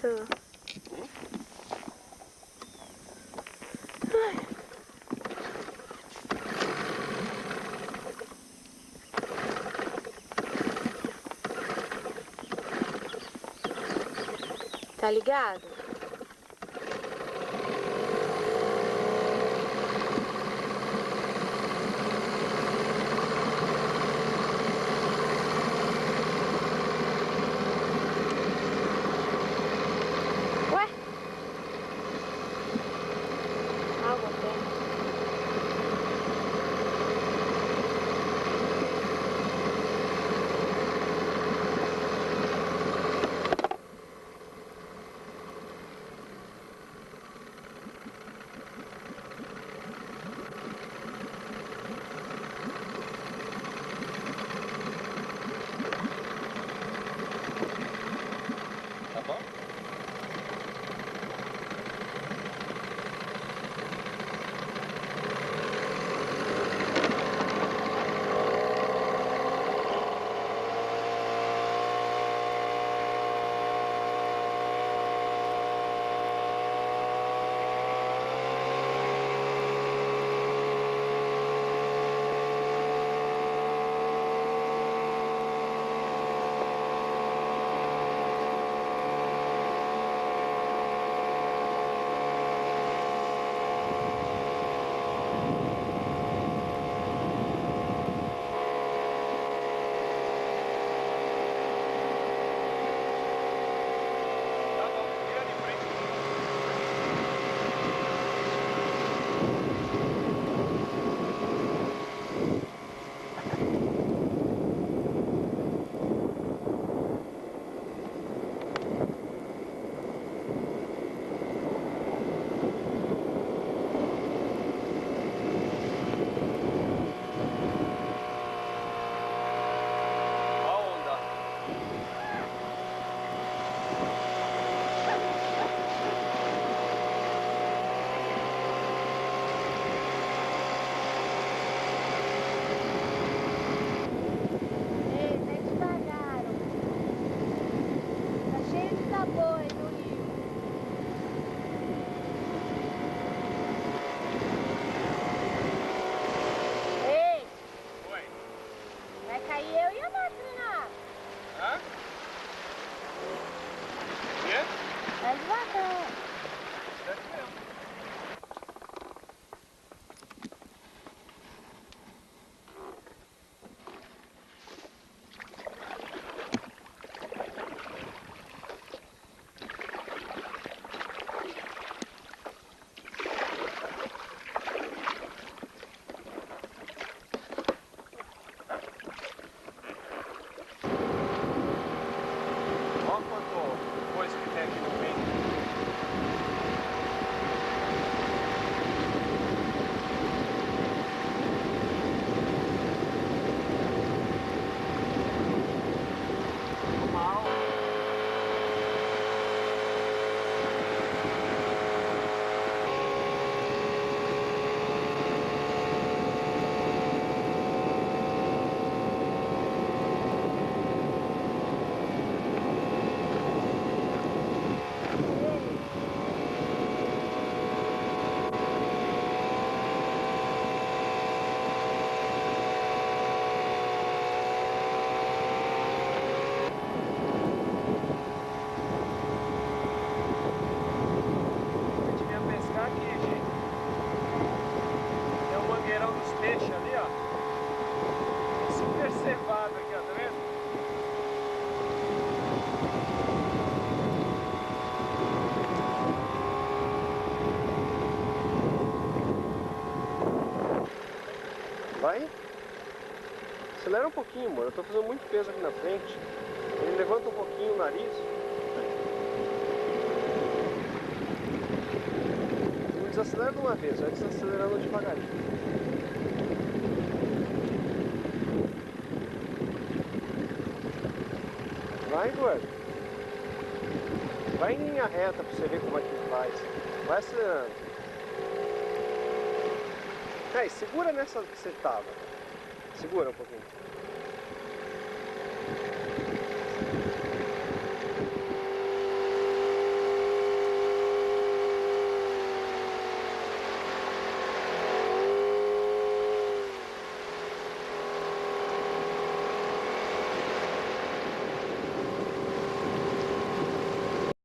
Tô. Ai. Tá ligado? Ué? Água tem. Tá bom? Vai devagar. Olha quanto coisa que tem aqui no meio. Peixe ali, ó. Super cevado aqui, ó, tá vendo? Vai. Acelera um pouquinho, amor. Eu tô fazendo muito peso aqui na frente. Ele levanta um pouquinho o nariz. Não desacelera de uma vez, vai desacelerando devagarinho. Vai, Eduardo. Vai em linha reta pra você ver como é que faz. Vai acelerando. Aí, segura nessa que você tava. Segura um pouquinho.